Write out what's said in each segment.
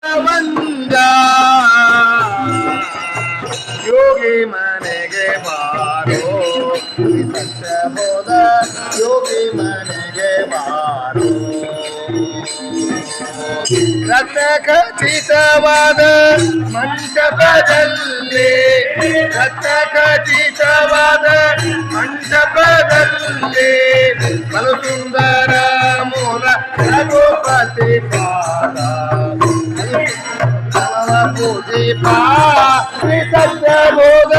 ವಂದ ಯೋಗಿ ಮನೆಗೆ ಬಾರೋ ಸತ್ಯ ಬೋಧ ಯೋಗಿ ಮನೆಗೆ ಬಾರೋ ರತ್ನ ಖಚಿತವಾದ ಮಂಟಪದಲ್ಲಿ ರತ್ನ ಖಚಿತವಾದ ಮಂಟಪದಲ್ಲಿ ಬಲು ಸುಂದರ ಮೂಲ ರಘುಪತಿ ಪಾದ ಪೂಜಿ ಪಾ ಸತ್ಯ ಬೋಧ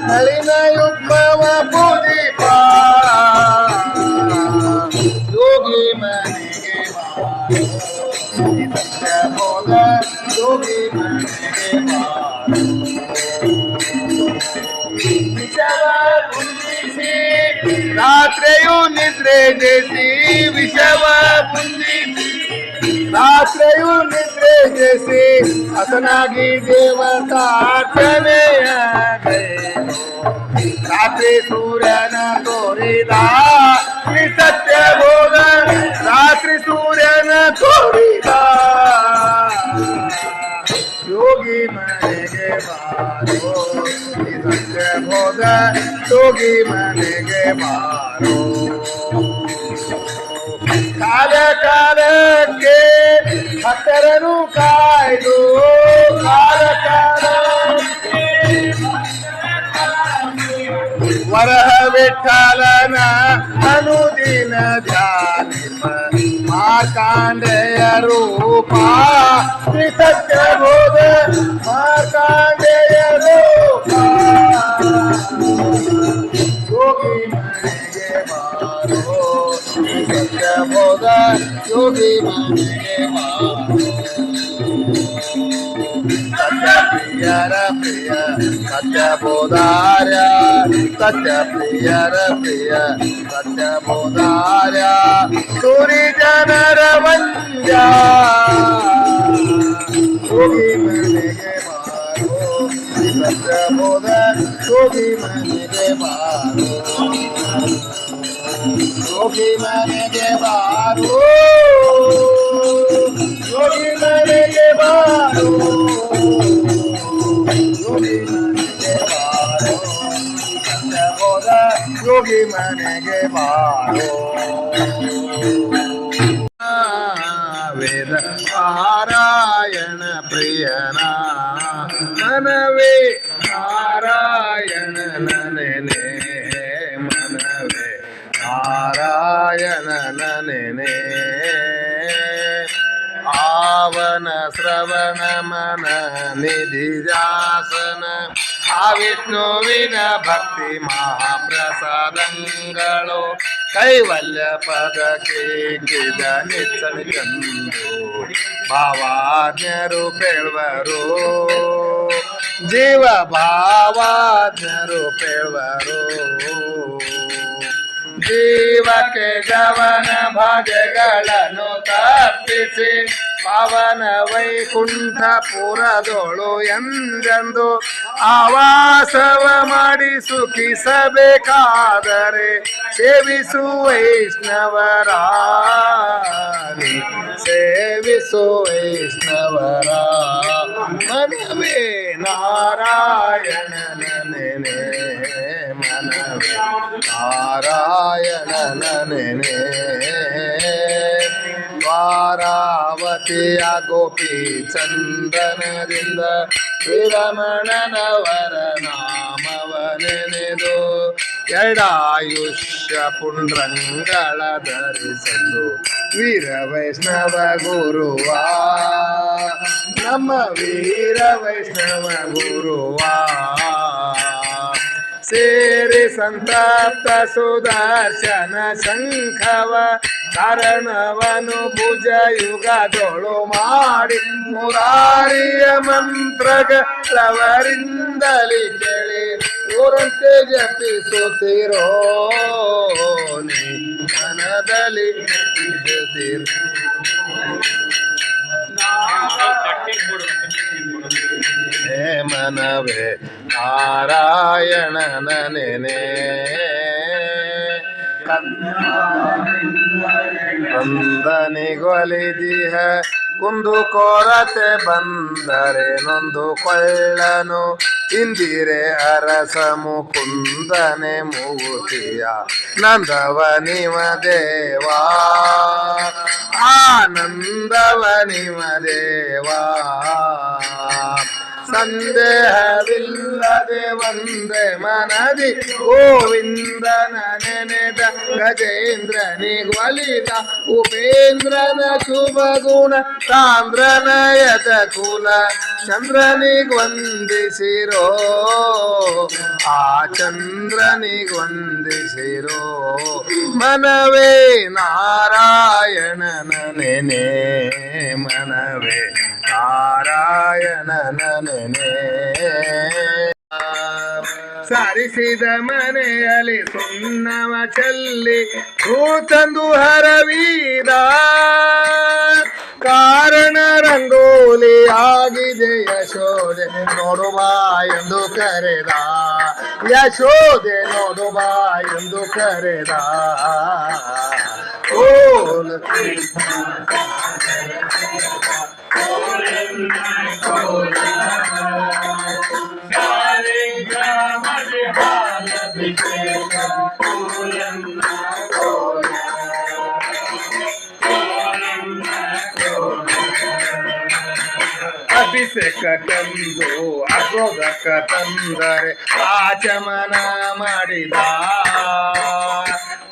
ನಳಿನ ಯುಗ್ಮವ ಪೂಜಿ ಪಾ ಯೋಗಿ ಮನೆಗೆ ಸತ್ಯ ಬೋಧ ಯೋಗಿ ಮನೆಗೆ ವಿಷವ ಪುಂಜಿಸಿ ರಾತ್ರಿಯು ನಿದ್ರೆ ಜಯಿಸಿ ವಿಷವ ಪುಂಜಿಸಿ ರಾತ್ರಿಯು ನಿದ್ರೆ ಜಯಿಸಿ ಹಸನಾಗಿ ದೇವತಾರ್ಚನೆಯ ರಾತ್ರಿ ಸೂರ್ಯನ ತೋರಿದ ಸತ್ಯ ಬೋಧ ರಾತ್ರಿ ಸೂರ್ಯನ ತೋರಿದ ಯೋಗಿ ಮನೆಗೆ ಬಾರೋ ಸತ್ಯ ಬೋಧ ಯೋಗಿ ಮನೆಗೆ ಬಾರೋ ಕಾಲ ಕಾಲಕ್ಕೆ ಭಕ್ತರನ್ನು ಕಾಯ್ದು ಕಾಲ ಕಾಲಕ್ಕೆ ವರಹ ವಿಠಲನ ಅನುದಿನ ಧ್ಯಾನಿಪ ಮಾರ್ಕಾಂಡೆಯ ರೂಪ ಸತ್ಯ ಬೋಧ ಮಾರ್ಕಾಂಡೆಯ ರೂಪ ಯೋಗಿ ಮನೆಗೆ ಬಾರೋ ಸತ್ಯ ಬೋಧ ಯೋಗಿ ಮನೆಗೆ ಬಾರೋ ಸತ್ಯ ಪ್ರಿಯರ ಪ್ರಿಯ ಸತ್ಯ ಬೋಧಾರ್ಯ ಸತ್ಯ ಪ್ರಿಯರ ಪ್ರಿಯ ಸತ್ಯ ಬೋಧಾರ್ಯ ಸೂರಿ ಜನರ ವಂದ್ಯ ಯೋಗಿ ಮನೆಗೆ ಬಾರೋ ಸತ್ಯ ಬೋಧ ಯೋಗಿ ಮನೆಗೆ ಬಾರೋ ಯೋಗಿ ಮನೆಗೆ ಬಾರೋ ಯೋಗಿ ಮನೆಗೆ ಬಾರೋ ಯೋಗಿ ಮನೆಗೆ ಬಾರೋ ಸತ್ಯ ಬೋಧ ಯೋಗಿ ಮನೆಗೆ ಬಾರೋ ವೇದ ಪಾರಾಯಣ ಪ್ರಿಯನ ಮನವೇ ನಾರಾಯಣ ನೆನೆ ಮನವೇ ನಾರಾಯಣ ನೆನೆ ಆವನ ಶ್ರವಣ ಮನ ನಿಧಿಜಾಸನ ಆ ವಿಷ್ಣುವಿನ ಭಕ್ತಿ ಮಹಾಪ್ರಸಾದಂಗಳು ಕೈವಲ್ಯ ಪದಕ್ಕೆ ಕಿದ ನಿಚ್ಚನಿಕಂದು ಭಾವಾಜ್ಞರು ಪೇಳುವರು ಜೀವ ಭಾವಾಜ್ಞರು ಪೇಳುವರು ಜೀವಕ್ಕೆ ಜವನ ಭಾಗ್ಯಗಳನ್ನು ತಪ್ಪಿಸಿ ಪಾವನ ವೈಕುಂಠಪುರದೊಳು ಎಂದೆಂದು ಆವಾಸವ ಮಾಡಿ ಸುಖಿಸಬೇಕಾದರೆ ಸೇವಿಸು ವೈಷ್ಣವರ ಸೇವಿಸು ವೈಷ್ಣವರ ಮನವೇ ನಾರಾಯಣನ ನೆನೆ ಮನವೇ ನಾರಾಯಣನ ನೆನೆ ದ್ವಾರಾವತಿಯ ಗೋಪಿ ಚಂದನದಿಂದ ಶ್ರೀರಮಣನವರ ನಾಮವ ನೆನೆದು ಎಡಾಯುಷ್ಯ ಪುಂಡ್ರಂಗಳ ಧರಿಸಲು ವೀರ ವೈಷ್ಣವ ಗುರುವ ನಮ್ಮ ವೀರ ವೈಷ್ಣವ ಗುರುವ ಸೇರಿ ಸಂತಪ್ತ ಸುದರ್ಶನ ಶಂಖವ ಕಾರಣವನು ಭುಜ ಯುಗದೊಳು ಮಾಡಿ ಮುರಾರಿಯ ಮಂತ್ರಗಳವರಿಂದಲಿ ಕೇಳಿ ಊರಂತೆ ಜಪಿಸುತ್ತಿರೋ ನೀ ಮನದಲ್ಲಿ ಹೇ ಮನವೇ ನಾರಾಯಣನ ನೆನೆ ಕಂದನಿಗೊಲಿದಿಹ ಕುಂದು ಕೊರತೆ ಬಂದರೆ ನೊಂದು ಕೊಳ್ಳನು ಇಂದಿರೆ ಅರಸ ಮುಕುಂದನೆ ಮೂರ್ತಿಯ ನಂದವ ನಿಮ ದೇವಾ ಆನಂದವ ನಿಮ ದೇವಾ ಸಂದೇಹವಿಲ್ಲದೆ ಒಂದೇ ಮನದಿ ಗೋವಿಂದನ ನೆನೆದ ಗಜೇಂದ್ರನಿಗೊಲಿದ ಉಪೇಂದ್ರನ ಶುಭ ಗುಣ ಸಾಂದ್ರನಯದ ಕುಲ ಚಂದ್ರನಿಗೊಂದಿಸಿರೋ ಆ ಚಂದ್ರನಿಗೊಂದಿಸಿರೋ ಮನವೇ ನಾರಾಯಣನ ನೆನೆ ಮನವೇ ನಾರಾಯಣನ ನೆನೆ ಸಾರಿಸಿದ ಮನೆಯಲ್ಲಿ ಸುಣ್ಣವ ಚೆಲ್ಲಿ ತಂದು ಹರವೀರ ಕಾರಣ ರಂಗೋಲಿ ಆಗಿದೆ ಯಶೋದೆ ನೋಡುವ ಎಂದು ಕರೆದ ಯಶೋದೆ ನೋಡುವ ಎಂದು ಕರೆದ ಓಲ್ ಅಭಿಷೇಕ ತಂದು ಅಗೋದಕ ತಂದರೆ ಆಚಮನ ಮಾಡಿದ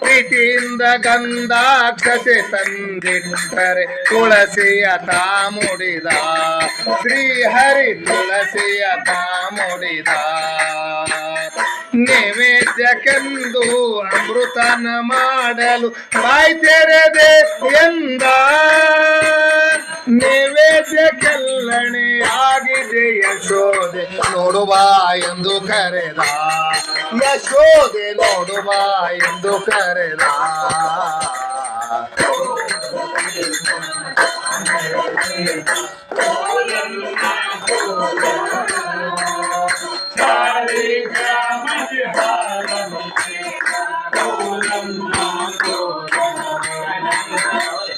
ಪ್ರೀತಿಯಿಂದ ಗಂಧಾಕ್ಷತೆ ತಂದಿಟ್ಟರೆ ತುಳಸಿಯ ತಾ ಮುಡಿದ ಶ್ರೀಹರಿ ತುಳಸಿಯ ತಾ ಮುಡಿದ ನೈವೇದ್ಯಕ್ಕೆಂದು ಅಮೃತನ ಮಾಡಲು ಬಾಯಿ ತೆರೆದೆ ಎಂದ ನೈವೇದ್ಯಕ್ಕೆಲ್ಲಣೆ ಆಗಿದೆ ಯಶೋದೆ ನೋಡುವ ಎಂದು ಕರೆದ ಯಶೋದೆ ನೋಡುವ ಎಂದು ಕರೆದ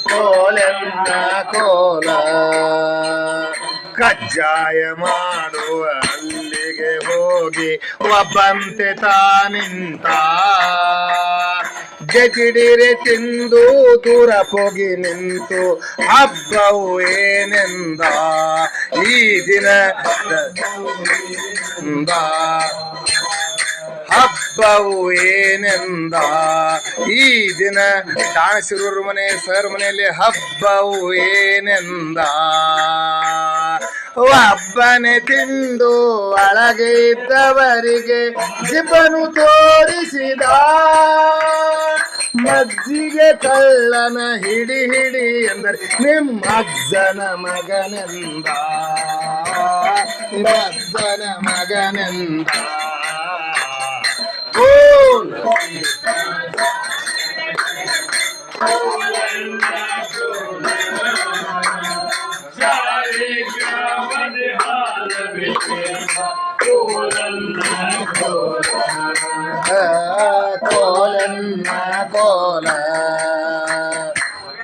ಕೋಲೆನ್ನ ಕೋಲ ಕಜ್ಜಾಯ ಮಾಡುವ ಅಲ್ಲಿಗೆ ಹೋಗಿ ಒಬ್ಬಂತೆ ತಾನಿಂತ ಜಜಿಡಿರೆ ತಿಂದು ದೂರ ಹೋಗಿ ನಿಂತು ಹಬ್ಬವು ಏನೆಂದ ಈ ದಿನ ಹಬ್ಬವು ಏನೆಂದ ಈ ದಿನ ದಾನಶಿರೂರ್ ಮನೆ ಸರ್ ಮನೆಯಲ್ಲಿ ಹಬ್ಬವು ಏನೆಂದ ಒಬ್ಬನೇ ತಿಂದು ಒಳಗೆ ಇದ್ದವರಿಗೆ ಜಿಬ್ಬನು ತೋರಿಸಿದ ಮಜ್ಜಿಗೆ ಕಳ್ಳನ ಹಿಡಿ ಹಿಡಿ ಎಂದರೆ ನಿಮ್ಮ ಅಜ್ಜನ ಮಗನೆಂದ ನಿಮ್ಮ ಅಜ್ಜನ ಮಗನೆಂದ ಕೋಲನ್ನ ಕೋಲ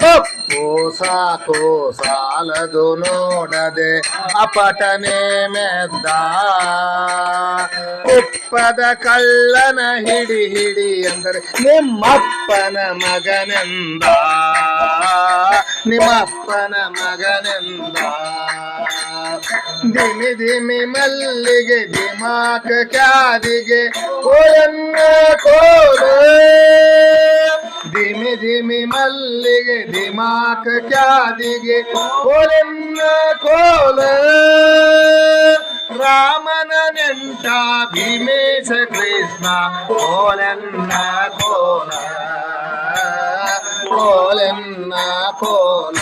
ತಪ್ಪು ಸಾಕು ಸಾಲದು ನೋಡದೆ ಅಪಟನೆ ಮೆದ್ದ ಉಪ್ಪದ ಕಳ್ಳನ ಹಿಡಿ ಹಿಡಿ ಅಂದರೆ ನಿಮ್ಮಪ್ಪನ ಮಗನೆಂದ ನಿಮ್ಮಪ್ಪನ ಮಗನೆಂದ ಧಿಮಿ ಧಿಮಿ ಮಲ್ಲಿಗೆ ದಿಮಾಕ ಕ್ಯಾದಿಗೆ ಕೋಲನ್ನ ಕೋಲ ಧಿಮಿ ಧಿಮಿ ಮಲ್ಲಿಗೆ ದಿಮಾಕ ಕ್ಯಾದಿಗೆ ಕೋಲನ್ನ ಕೋಲ ರಾಮನ ನೆಂಟ ಭೀಮೇಶ ಕೃಷ್ಣ ಕೋಲನ್ನ ಕೋಲ ಕೋಲನ್ನ ಕೋಲ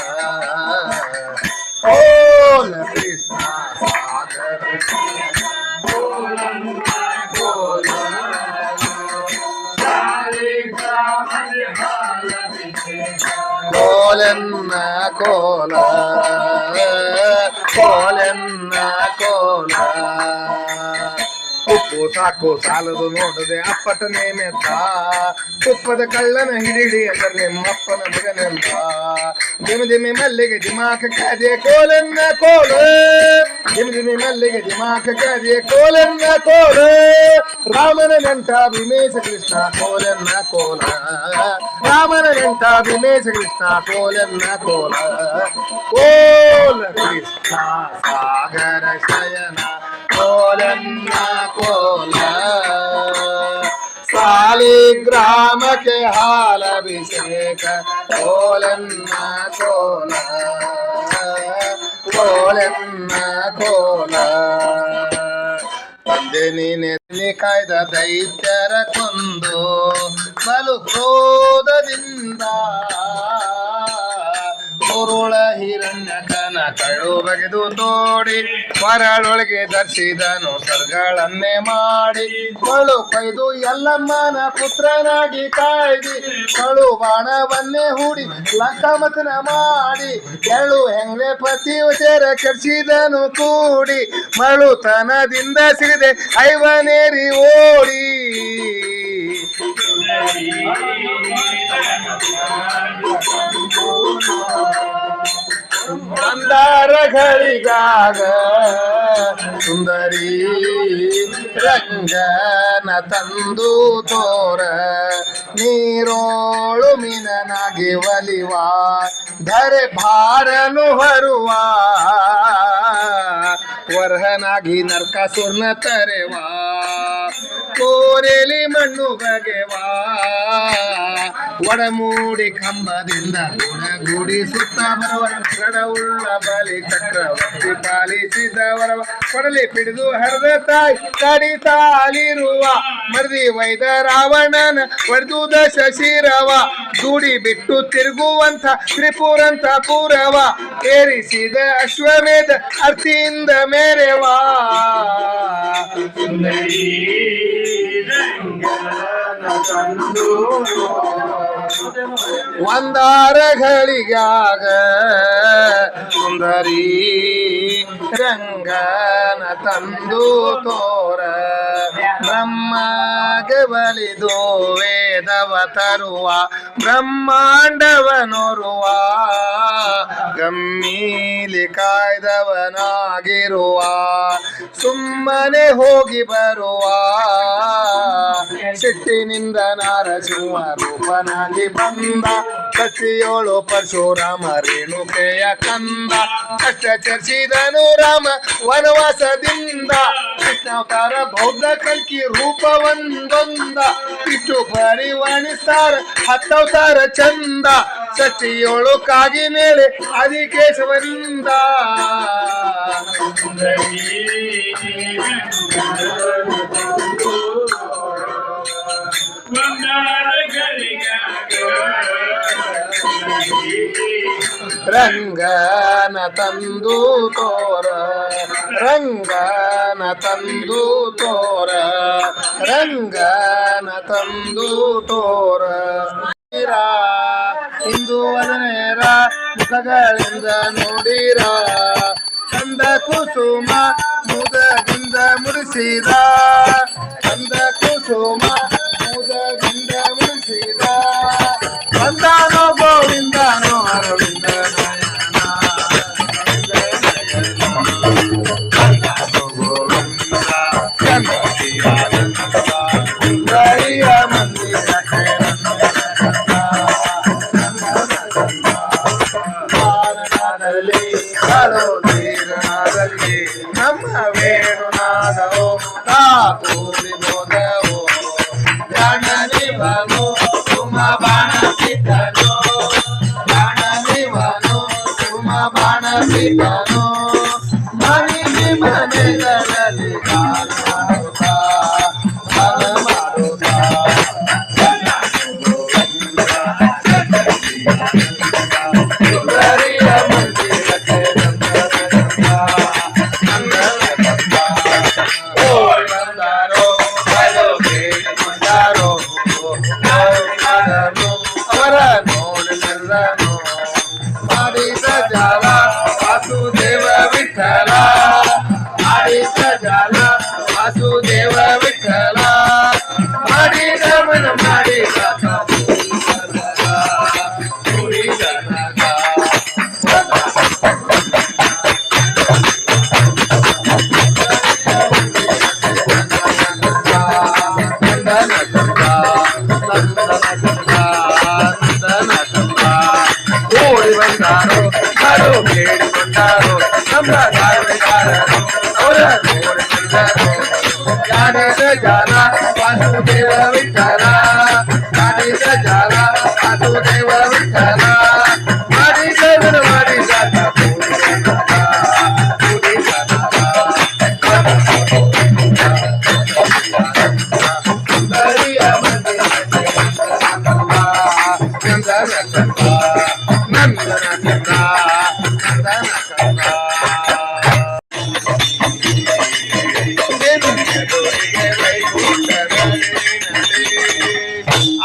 ಕೋಲ ಕೃಷ್ಣ ಸಾಗರ ಕೋಲನ್ನ ಕೋಲ ಕೋಲನ್ನ ಕೋಲ ಕೋಲನ್ನ ಕೋಲ ಉಪ್ಪು ಸಾಕು ಸಾಲದು ನೋಡದೆ ಅಪ್ಪಟನೆ ಮೆತ್ತ ತುಪ್ಪದ ಕಳ್ಳನ ಹಿಡಿಡಿ ಅಂದರೆ ನಿಮ್ಮಪ್ಪನ ಮಗನೆಂದ ದಿಮಿ ದಿಮಿ ಮಲ್ಲಿಗೆ ದಿಮಾಕ ಕಾದೆ ಕೋಲನ್ನ ಕೋಲು ದಿಮಿ ದಿಮಿ ಮಲ್ಲಿಗೆ ದಿಮಾಕ ಕಾದೆ ಕೋಲನ್ನ ಕೋಲು ರಾಮನ ನೆಂಟ ಭೀಮೇಶ ಕೃಷ್ಣ ಕೋಲನ್ನ ಕೋಲ ರಾಮನ ನೆಂಟ ಭೀಮೇಶ ಕೃಷ್ಣ ಕೋಲನ್ನ ಕೋಲ ಕೋಲ ಕೃಷ್ಣ ಸಾಗರ ಶಯನ ಕೋಲನ್ನ ಕೋಲ ಸಾಲಿಗ್ರಾಮಕ್ಕೆ ಹಾಲಭಿಷೇಕ ಕೋಲನ್ನ ಕೋಲ ಕೋಲನ್ನ ಕೋಲ ತಂದೆ ನೀನೆ ಕಾಯ್ದ ದೈತ್ಯರ ಕೊಂದು ಬಲು ಕ್ರೋಧದಿಂದ ಉರುಳ ಹಿರಣ್ಯಕನ ಕಳು ಬಗೆದು ತೋಡಿ ಮರಳೊಳಗೆ ಧರಿಸಿದನು ಸರ್ಗಳನ್ನೇ ಮಾಡಿ ಕಳು ಕೊಯ್ದು ಎಲ್ಲಮ್ಮನ ಪುತ್ರನಾಗಿ ಕಾಯ್ದಿ ಕಳು ಬಾಣವನ್ನೇ ಹೂಡಿ ಲಂಕಾಮತನ ಮಾಡಿ ಎಳ್ಳು ಹೆಂಗ್ಲೆ ಪತಿವತೆರ ಕೆಡಿಸಿದನು ಕೂಡಿ ಮಳುತನದಿಂದ ಸಿಗದೆ ಐವನೇರಿ ಓಡಿ ಮಂದಾರಗಳಿಗಾಗ ಸುಂದರಿ ರಂಗನ ತಂದು ತೋರ ನೀರೋಳು ಮೀನನಾಗಿ ಒಲಿವ ಧರೆ ಭಾರನು ಹರುವ ವರ್ಹನಾಗಿ ನರ್ಕಾಸುರ್ನ ತರೆವಾ ಕೋರೆಲಿ ಮಣ್ಣು ಬಗೆವಾ ಒಡಮೂಡಿ ಕಂಬದಿಂದ ಗುಡಿ ಸುತ್ತ ಬರುವ ಗಡವುಳ್ಳ ಬಲಿ ಚಕ್ರವರ್ತಿ ಪಾಲಿಸಿದವರವ ಕೊಡಲಿ ಪಿಡಿದು ಹರಿದ ತಾಯಿ ಕಡಿತಾಲಿರುವ ಮರ್ದಿ ವೈದ ರಾವಣನ ಹೊಡೆದು ಶಶಿರವ ದುಡಿ ಬಿಟ್ಟು ತಿರುಗುವಂತ ತ್ರಿಪುರಂತ ಪೂರವ ಏರಿಸಿದ ಅಶ್ವಮೇಧ ಅರ್ಥಿಯಿಂದ ಮೇರೆವಾ ಒಂದಾರಗಳಿಗಾಗ ಸುಂದರಿ ರಂಗನ ತಂದು ತೋರ ಬ್ರಹ್ಮಗೆ ಬಲಿದು ವೇದವ ತರುವ ಬ್ರಹ್ಮಾಂಡವನೋರುವ ಗಮ್ಮೀಲಿ ಕಾಯ್ದವನಾಗಿರುವ ಸುಮ್ಮನೆ ಹೋಗಿ ಬರುವ ಸಿಟ್ಟಿನಿಂದ ನಾರಸಿಂಹ ರೂಪನಾಗಿ ಬಂದ ಕತ್ತಿಯೋಳು ಪರಶುರಾಮ ರೇಣುಕೆಯ ಕಂದ ಕಷ್ಟ ಚರ್ಚಿದನು ರಾಮ ವನವಾಸದಿಂದ ಕೃಷ್ಣಾವತಾರ ಬೌದ್ಧ ಕಲ್ಕಿ ರೂಪವೊಂದೊಂದ ಇಷ್ಟು ಪರಿವಣಿಸ್ತಾರ ಹತ್ತವತಾರ ಚಂದ ಸಚಿಯೋಳು ಕಾಗಿ ಮೇಲೆ ಆದಿಕೇಶವರಿಂದ ರಂಗನ ತಂದು ತೋರ ರಂಗನ ತಂದು ತೋರ ರಂಗನ ತಂದು ತೋರ ಇಂದು ವದನೇರ ಮುಖಗಳಿಂದ ನೋಡಿರ ಚಂದ ಕುಸುಮ ಮುದದಿಂದ ಮುಡಿಸಿದ ಚಂದ ಕುಸುಮ ಮುದದಿಂದ ಮುಡಿಸಿದ ಬಂದಾನೋ ಗೋವಿಂದನೋ ಅರವಿಂದ ನಮ್ಮ ವೇಣುನಾದವೋ ತಾತೂರಿ ಬೋಧವೋ ಗಣನಿವನು ಸುಮ ಬಾಣ ಪಿತನೋ ಗಣನಿವನು ಸುಮ ಬಾಣ ಪಿತನೋ ಮನಿ ಮನೆಗಳಲ್ಲಿ ಮಾಡುತ್ತಾ ನಮ್ಮ ಧಾರ್ಮಿಕರನು ಅವರ ನೋಡಿದರು ಜ್ಞಾನೇಶ ಜಾಲ ವಾಸುದೇವ ವಿಠಲ ಜ್ಞಾನೇಶ ಜಾಲ ವಾಸುದೇವ ವಿಠಲ ಮಾಡಿದರು ಮಾಡಿದ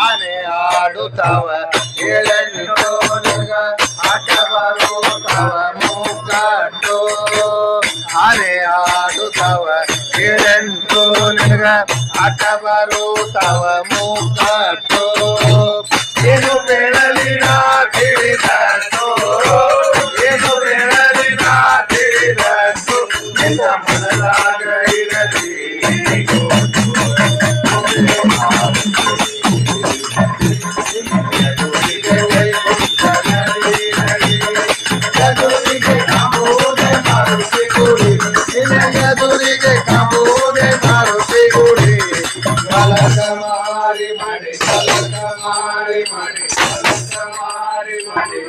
ಆನೆ ಆಡುತ್ತವ ಏಳೆಂಟು ಆಟ ಬರುತ್ತವ ಮೂಕಾಟು ಆನೆ ಆಡುತ್ತವ ಏಳೆಂಟು ಆಟ ಬರುತ್ತವ ಮೂಕಾಟು ಏನು ಬೇಡಲಿ ನಾ ತಿಳಿದಷ್ಟು ಏನು ಬೇಡಲಿ ನಾ ತಿಳಿದಷ್ಟು ನಿನ್ನ ಮನದಾಗ ಇರಲಿ ದುರಿಗೆ ಕಾಂಬೋದೆ ಮಾರುತಿ ಗುಡಿ ಕಲಕ ಮಾರಿ ಮಾಡಿ ಕಲಕ ಮಾರಿ ಮಾಡಿ ಕಲಕ ಮಾರಿ ಮಾಡಿ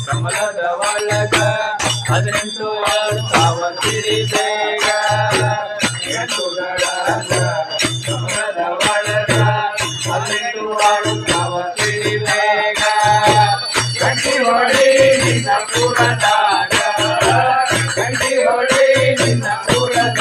ಕಮಲದ ಒಳಗ 18 ವರ್ಷವ ತಿಳಿದೇಗ ಕಮಲದ ಒಳಗ 18 ವರ್ಷವ ತಿಳಿದೇಗ ಗಂಟಿ ಹೊಡಿ ನಿನ್ನ ಪುರದಾಗ ಗಂಟಿ ಹೊಡಿ ನಿನ್ನ ಪುರದಾಗ